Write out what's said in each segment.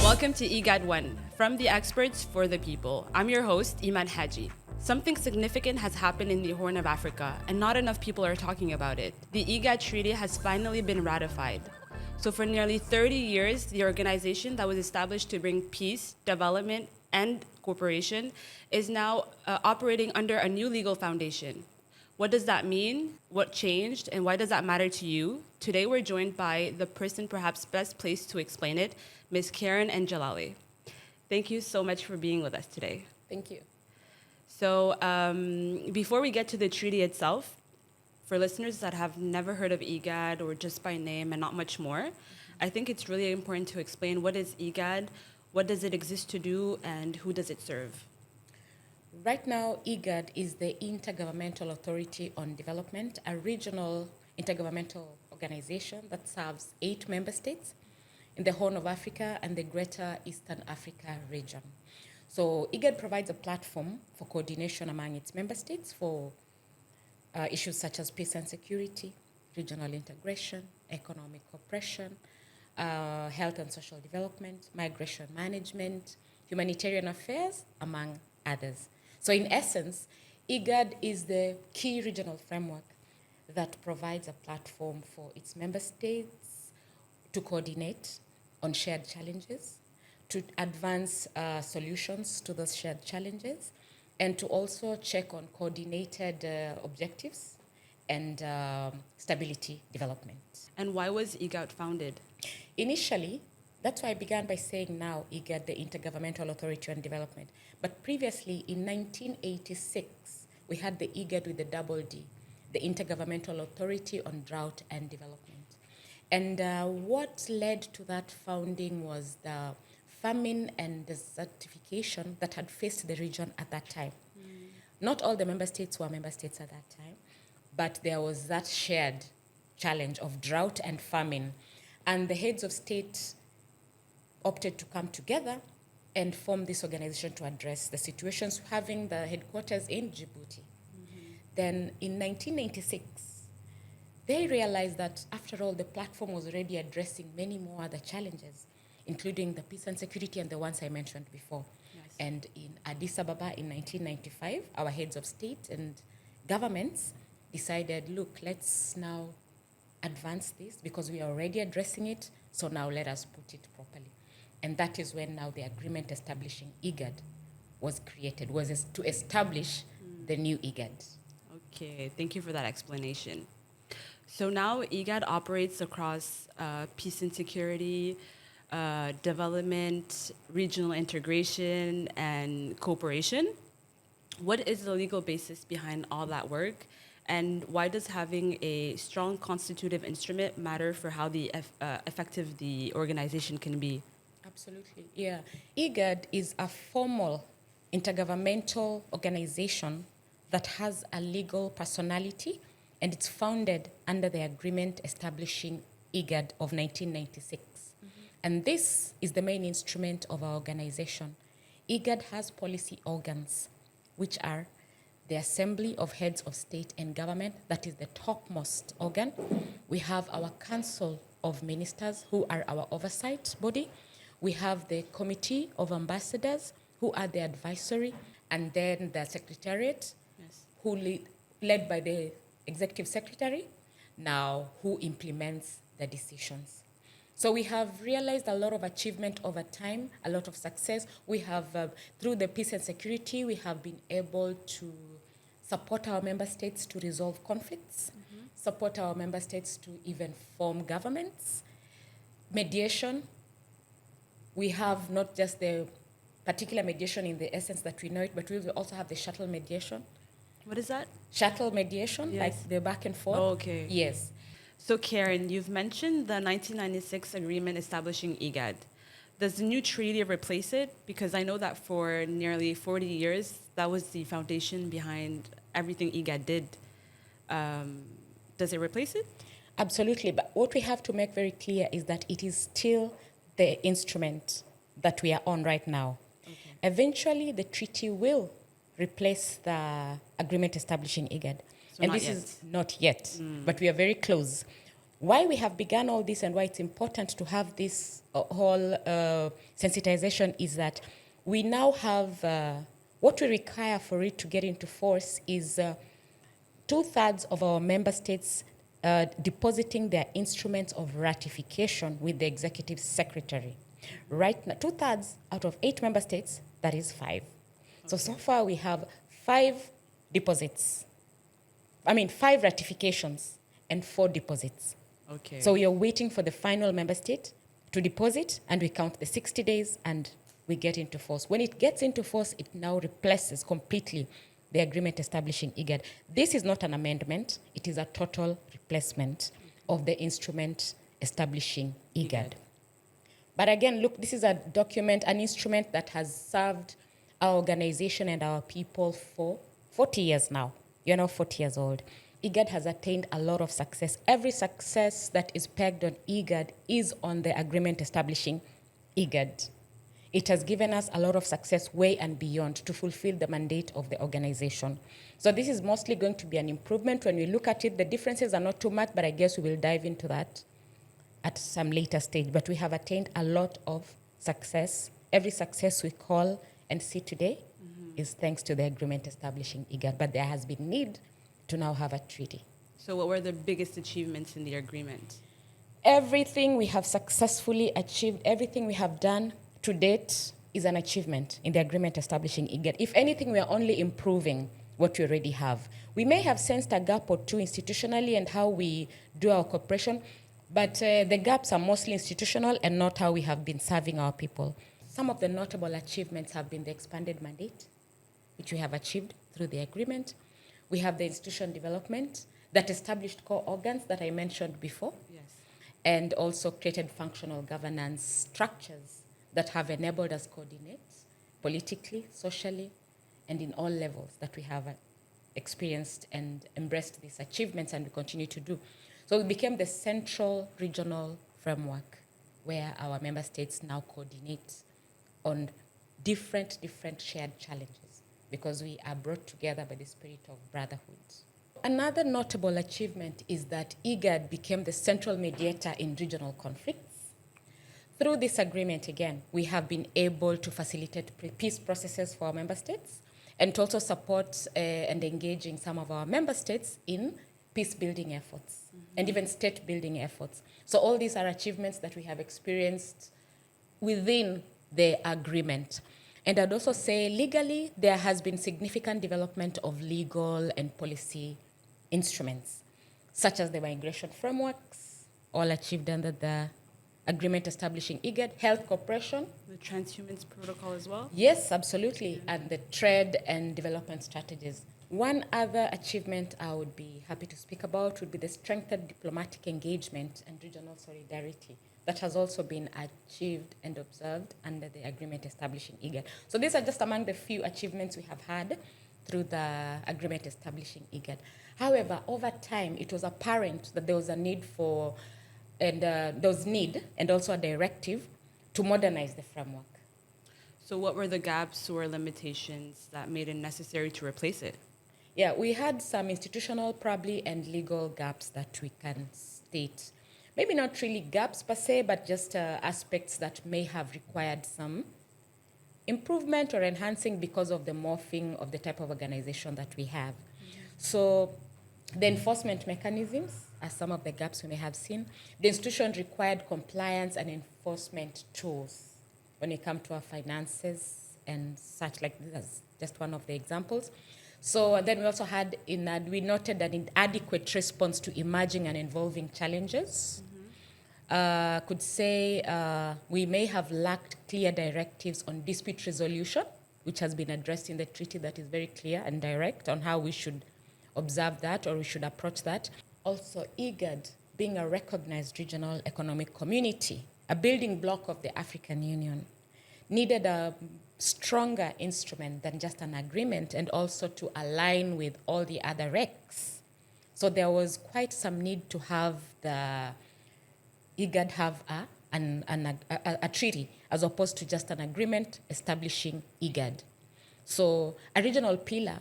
Welcome to IGAD 1, from the experts for the people. I'm your host, Iman Haji. Something significant has happened in the Horn of Africa, and not enough people are talking about it. The IGAD Treaty has finally been ratified. So for nearly 30 years, the organization that was established to bring peace, development, and cooperation is now operating under a new legal foundation. What does that mean? What changed? And why does that matter to you? Today, we're joined by the person perhaps best placed to explain it, Ms. Karen Njalale. Thank you so much for being with us today. Thank you. So before we get to the treaty itself, for listeners that have never heard of IGAD or just by name and not much more, I think it's really important to explain what is IGAD, what does it exist to do, and who does it serve? Right now, IGAD is the Intergovernmental Authority on Development, a regional intergovernmental organization that serves 8 member states in the Horn of Africa and the Greater Eastern Africa region. So IGAD provides a platform for coordination among its member states for issues such as peace and security, regional integration, economic cooperation, health and social development, migration management, humanitarian affairs, among others. So in essence, IGAD is the key regional framework that provides a platform for its member states to coordinate on shared challenges, to advance solutions to those shared challenges, and to also check on coordinated objectives and stability development. And why was IGAD founded? Initially, that's why I began by saying now IGAD, the Intergovernmental Authority on Development. But previously, in 1986, we had the IGAD with the double D, the Intergovernmental Authority on Drought and Development. And what led to that founding was the famine and desertification that had faced the region at that time. Not all the member states were member states at that time, but there was that shared challenge of drought and famine. And the heads of state opted to come together and form this organization to address the situations, having the headquarters in Djibouti. Then in 1996, they realized that after all, the platform was already addressing many more other challenges, including the peace and security and the ones I mentioned before. Yes. And in Addis Ababa in 1995, our heads of state and governments decided, look, let's now advance this because we are already addressing it, so now let us put it properly. And that is when now the agreement establishing IGAD was created, was to establish the new IGAD. Okay, thank you for that explanation. So now IGAD operates across peace and security, development, regional integration, and cooperation. What is the legal basis behind all that work? And why does having a strong constitutive instrument matter for how effective the organization can be? Absolutely, yeah. IGAD is a formal intergovernmental organization that has a legal personality, and it's founded under the agreement establishing IGAD of 1996. And this is the main instrument of our organization. IGAD has policy organs, which are the Assembly of Heads of State and Government, that is the topmost organ. We have our Council of Ministers, who are our oversight body. We have the Committee of Ambassadors, who are the advisory, and then the Secretariat, who led by the Executive Secretary, now who implements the decisions. So we have realized a lot of achievement over time, a lot of success. We have, through the peace and security, we have been able to support our member states to resolve conflicts, support our member states to even form governments. Mediation, we have not just the particular mediation in the essence that we know it, but we will also have the shuttle mediation. What is that? Shuttle mediation, Yes. like the back and forth. Oh, okay. Yes. So Karen, you've mentioned the 1996 agreement establishing IGAD. Does the new treaty replace it? Because I know that for nearly 40 years, that was the foundation behind everything IGAD did. Does it replace it? Absolutely, but what we have to make very clear is that it is still the instrument that we are on right now. Okay. Eventually, the treaty will replace the agreement establishing IGAD. So and not this yet. is not yet, but we are very close. Why we have begun all this and why it's important to have this whole sensitization is that we now have what we require for it to get into force is 2/3 of our member states depositing their instruments of ratification with the executive secretary. Right now, 2/3 out of 8 member states, that is 5. Okay. So far we have 5 deposits. 5 ratifications and 4 deposits. Okay. So we are waiting for the final member state to deposit, and we count the 60 days, and we get into force. When it gets into force, it now replaces completely the agreement establishing IGAD. This is not an amendment. It is a total replacement of the instrument establishing IGAD. But again, look, this is a document, an instrument that has served our organization and our people for 40 years now. You're now 40 years old. IGAD has attained a lot of success. Every success that is pegged on IGAD is on the agreement establishing IGAD. It has given us a lot of success way and beyond to fulfill the mandate of the organization. So this is mostly going to be an improvement. When we look at it, the differences are not too much, but I guess we will dive into that at some later stage. But we have attained a lot of success. Every success we call and see today is thanks to the agreement establishing IGAD. But there has been need to now have a treaty. So what were the biggest achievements in the agreement? Everything we have successfully achieved, everything we have done to date is an achievement in the agreement establishing IGAD. If anything, we are only improving what we already have. We may have sensed a gap or two institutionally and how we do our cooperation, but the gaps are mostly institutional and not how we have been serving our people. Some of the notable achievements have been the expanded mandate, which we have achieved through the agreement. We have the institution development that established core organs that I mentioned before, yes, and also created functional governance structures that have enabled us coordinate politically, socially, and in all levels that we have experienced and embraced these achievements, and we continue to do. So it became the central regional framework where our member states now coordinate on different shared challenges because we are brought together by the spirit of brotherhood. Another notable achievement is that IGAD became the central mediator in regional conflicts. Through this agreement, again, we have been able to facilitate peace processes for our member states and to also support and engaging some of our member states in peace-building efforts and even state-building efforts. So all these are achievements that we have experienced within the agreement. And I'd also say legally, there has been significant development of legal and policy instruments, such as the migration frameworks, all achieved under the agreement establishing IGAD, health cooperation. The transhumance protocol as well? Yes, absolutely, and the trade and development strategies. One other achievement I would be happy to speak about would be the strengthened diplomatic engagement and regional solidarity that has also been achieved and observed under the agreement establishing IGAD. So these are just among the few achievements we have had through the agreement establishing IGAD. However, over time, it was apparent that there was a need for, and there was need and also a directive to modernize the framework. So what were the gaps or limitations that made it necessary to replace it? Yeah, we had some institutional probably and legal gaps that we can state. Maybe not really gaps per se, but just aspects that may have required some improvement or enhancing because of the morphing of the type of organization that we have. So the enforcement mechanisms are some of the gaps we may have seen. The institution required compliance and enforcement tools when it comes to our finances and such, like this is just one of the examples. So then we also had, we noted an inadequate response to emerging and evolving challenges. Could say we may have lacked clear directives on dispute resolution, which has been addressed in the treaty that is very clear and direct on how we should observe that or we should approach that. Also, IGAD, being a recognized regional economic community, a building block of the African Union, needed a stronger instrument than just an agreement and also to align with all the other recs. So there was quite some need to have the IGAD have a treaty as opposed to just an agreement establishing IGAD. So a regional pillar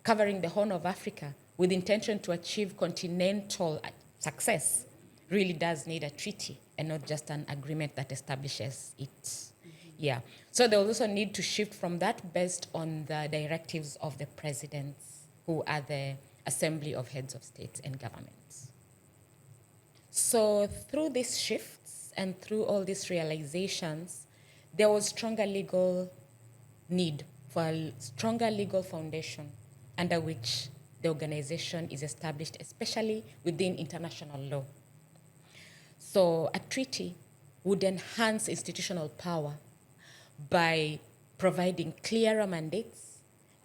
covering the Horn of Africa with intention to achieve continental success really does need a treaty and not just an agreement that establishes it. Yeah. So they also need to shift from that based on the directives of the presidents, who are the assembly of heads of states and governments. So through these shifts and through all these realizations, there was stronger legal need for a stronger legal foundation under which the organization is established, especially within international law. So a treaty would enhance institutional power by providing clearer mandates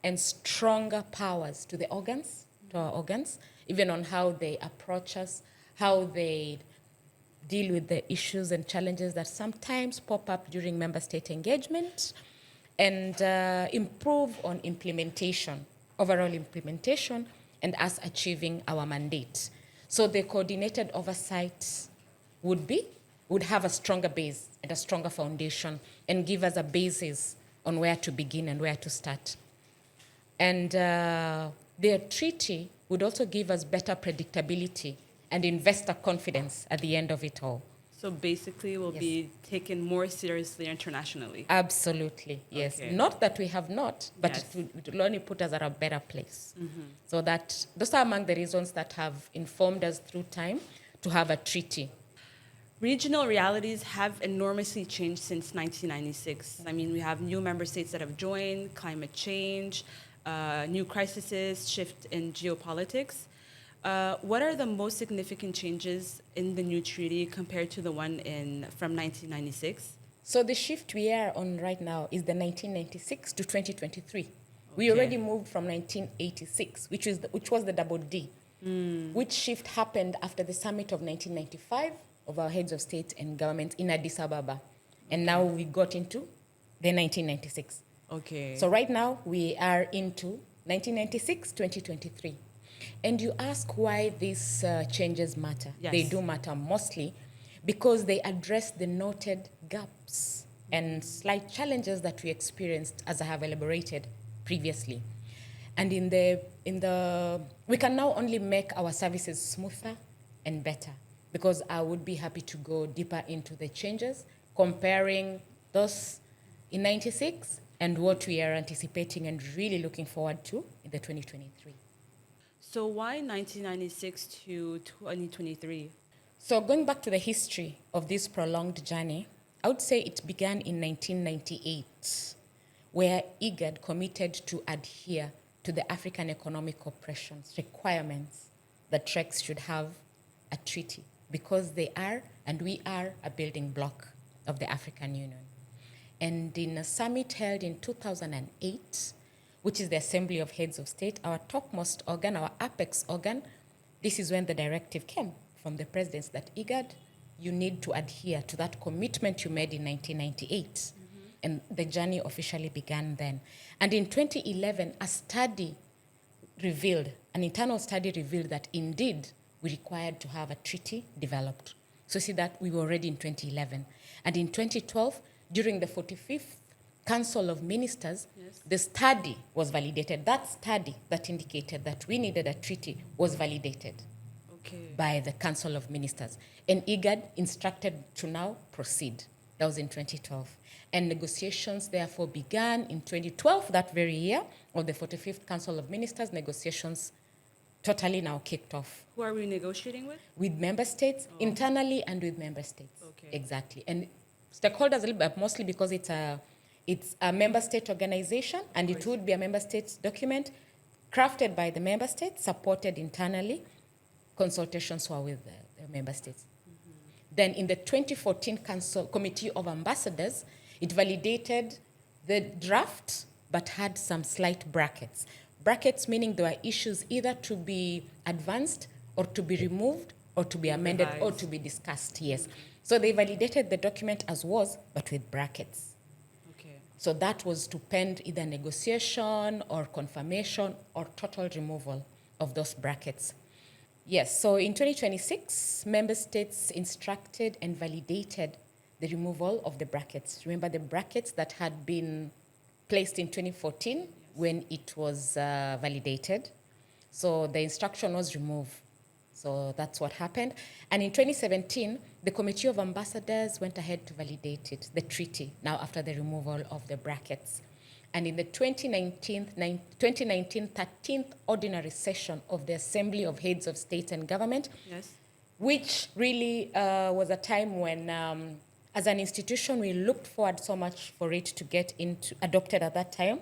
and stronger powers to the organs, to our organs, even on how they approach us, how they deal with the issues and challenges that sometimes pop up during member state engagement, and improve on implementation, overall implementation, and us achieving our mandate. So the coordinated oversight would have a stronger base and a stronger foundation and give us a basis on where to begin and where to start. And the treaty would also give us better predictability and investor confidence at the end of it all. So basically, we'll be taken more seriously internationally. Absolutely, yes. Okay. Not that we have not, but Yes. it will only put us at a better place. So that those are among the reasons that have informed us through time to have a treaty. Regional realities have enormously changed since 1996. I mean, we have new member states that have joined, climate change, new crises, shift in geopolitics. What are the most significant changes in the new treaty compared to the one from 1996? So the shift we are on right now is the 1996 to 2023. We Okay. already moved from 1986, which was the double D, which shift happened after the summit of 1995 of our heads of state and government in Addis Ababa. And now we got into the 1996. Okay. So right now we are into 1996, 2023. And you ask why these changes matter. Yes. They do matter mostly because they address the noted gaps and slight challenges that we experienced, as I have elaborated previously. And we can now only make our services smoother and better, because I would be happy to go deeper into the changes, comparing those in 96 and what we are anticipating and really looking forward to in the 2023. So why 1996 to 2023? So going back to the history of this prolonged journey, I would say it began in 1998, where IGAD committed to adhere to the African Economic Cooperation's requirements that TREX should have a treaty, because they are, and we are, a building block of the African Union. And in a summit held in 2008, which is the Assembly of Heads of State, our topmost organ, our apex organ, this is when the directive came from the presidents that IGAD, you need to adhere to that commitment you made in 1998. And the journey officially began then. And in 2011, an internal study revealed that indeed we required to have a treaty developed. So see that we were already in 2011. And in 2012, during the 45th Council of Ministers, Yes. the study was validated. That study that indicated that we needed a treaty was validated Okay. by the Council of Ministers. And IGAD instructed to now proceed. That was in 2012. And negotiations therefore began in 2012, that very year, of the 45th Council of Ministers. Negotiations totally now kicked off Who are we negotiating with? with member states, internally and with member states. Okay. Exactly. And stakeholders a little bit, mostly because it's a member state organization, and it would be a member states document crafted by the member states, supported internally. Consultations were with the member states. Then in the 2014 Committee of Ambassadors, it validated the draft, but had some slight brackets. Brackets meaning there were issues either to be advanced or to be removed or to be amended or Revised. to be discussed, yes. So they validated the document as was, but with brackets. Okay. So that was to pend either negotiation or confirmation or total removal of those brackets. Yes, so in 2026, member states instructed and validated the removal of the brackets. Remember the brackets that had been placed in 2014 when it was validated. So the instruction was removed So that's what happened. And in 2017, the Committee of Ambassadors went ahead to validate it, the treaty, now after the removal of the brackets. And in the 2019 13th Ordinary Session of the Assembly of Heads of State and Government, Yes. which really was a time when, as an institution, we looked forward so much for it to get adopted at that time.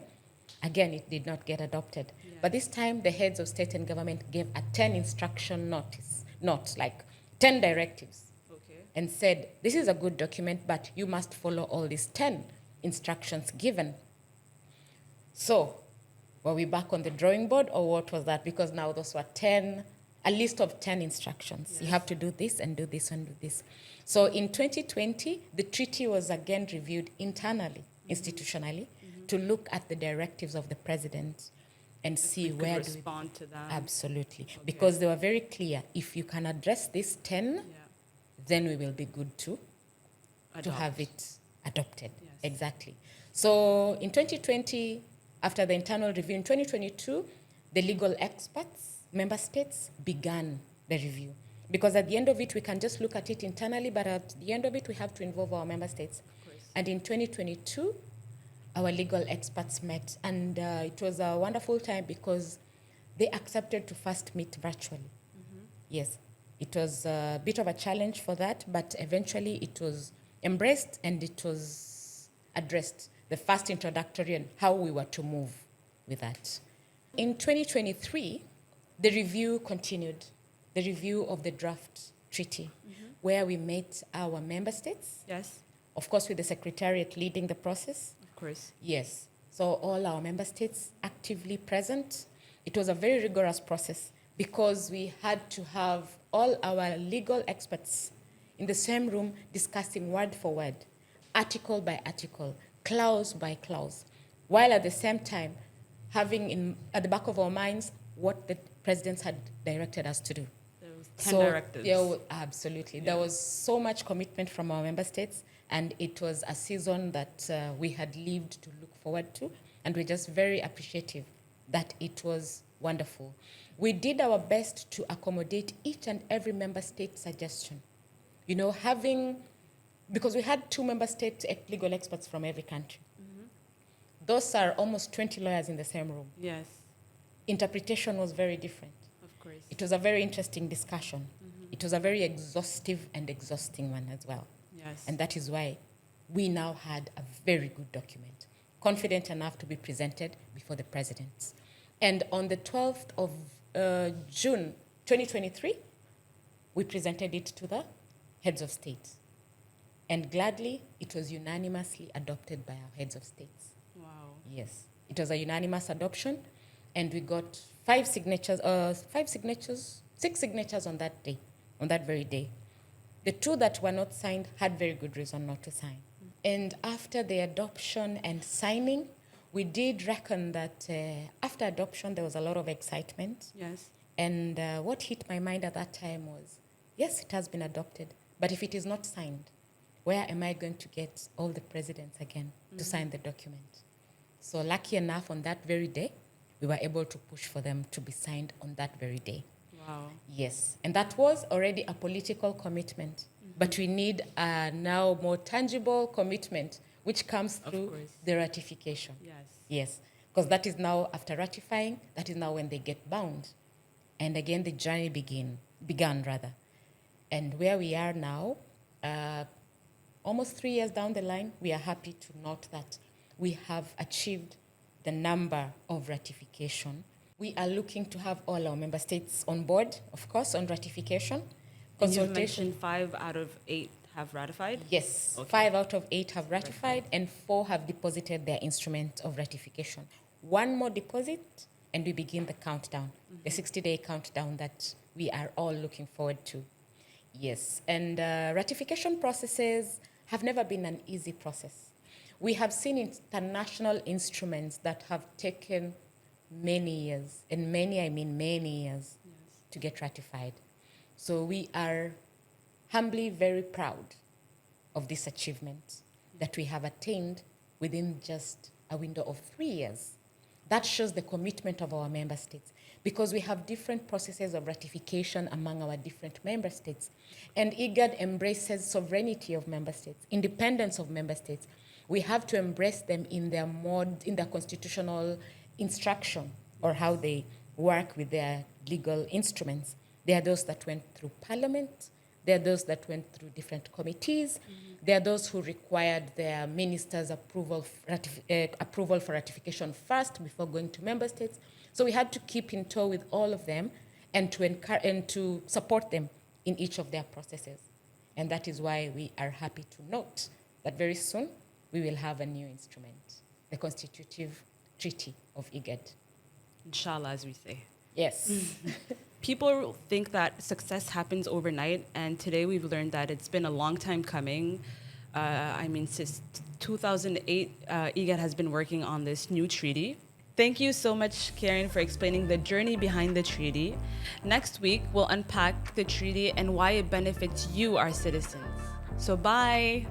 Again, it did not get adopted. Yeah. But this time, the heads of state and government gave a 10 instruction notice, not like 10 directives, Okay. and said, this is a good document, but you must follow all these 10 instructions given. So, were we back on the drawing board, or what was that? Because now those were a list of 10 instructions. Yes. You have to do this and do this and do this. So in 2020, the treaty was again reviewed internally, institutionally, to look at the directives of the president and see We could where respond to them. Absolutely. Okay. Because they were very clear. If you can address these 10, Yeah. then we will be good to Adopt. have it adopted. Yes. Exactly. So in 2020, after the internal review, in 2022, the legal experts, member states, began the review. Because at the end of it, we can just look at it internally, but at the end of it, we have to involve our member states. Of course. And in 2022, our legal experts met, and it was a wonderful time because they accepted to first meet virtually. Yes, it was a bit of a challenge for that, but eventually it was embraced and it was addressed, the first introductory and how we were to move with that. In 2023, the review continued, the review of the draft treaty, where we met our member states, Yes. of course with the Secretariat leading the process. Of course. Yes. So all our member states actively present. It was a very rigorous process because we had to have all our legal experts in the same room discussing word for word, article by article, clause by clause, while at the same time having at the back of our minds what the presidents had directed us to do. There was 10 directives. Yeah, absolutely. Yeah. There was so much commitment from our member states, and it was a season that we had lived to look forward to, and we're just very appreciative that it was wonderful. We did our best to accommodate each and every member state suggestion. You know, because we had 2 member state legal experts from every country. Those are almost 20 lawyers in the same room. Yes. Interpretation was very different. Of course. It was a very interesting discussion. It was a very exhaustive and exhausting one as well. Yes. And that is why we now had a very good document, confident enough to be presented before the presidents. And on the 12th of June 2023, we presented it to the heads of state. And gladly, it was unanimously adopted by our heads of states. Wow. Yes, it was a unanimous adoption, and we got 6 signatures on that day, on that very day. The 2 that were not signed had very good reason not to sign. And after the adoption and signing, we did reckon that after adoption, there was a lot of excitement. Yes. And what hit my mind at that time was, yes, it has been adopted, but if it is not signed, where am I going to get all the presidents again to sign the document? So lucky enough, on that very day, we were able to push for them to be signed on that very day. Wow. Yes, and that was already a political commitment, but we need a now more tangible commitment, which comes through course. the ratification. Yes. Yes, because that is now, after ratifying, that is now when they get bound. And again, the journey began. And where we are now, almost 3 years down the line, we are happy to note that we have achieved the number of ratification. We are looking to have all our member states on board, of course, on ratification. And you mentioned 5 out of 8 have ratified? Yes, Okay. 5 out of 8 have ratified and 4 have deposited their instrument of ratification. 1 more deposit and we begin the countdown, the 60-day countdown that we are all looking forward to. Yes, and ratification processes have never been an easy process. We have seen international instruments that have taken many years, and many, I mean many years, to get ratified. So we are humbly very proud of this achievement that we have attained within just a window of 3 years. That shows the commitment of our member states, because we have different processes of ratification among our different member states. And IGAD embraces sovereignty of member states, independence of member states. We have to embrace them in their constitutional instruction, or how they work with their legal instruments. There are those that went through parliament. There are those that went through different committees. There are those who required their ministers' approval for ratification first before going to member states. So we had to keep in tow with all of them and to encourage and to support them in each of their processes. And that is why we are happy to note that very soon we will have a new instrument, the constitutive treaty of IGAD. Inshallah, as we say. Yes. People think that success happens overnight, and today we've learned that it's been a long time coming. Since 2008, IGAD has been working on this new treaty. Thank you so much, Karen, for explaining the journey behind the treaty. Next week, we'll unpack the treaty and why it benefits you, our citizens. So bye.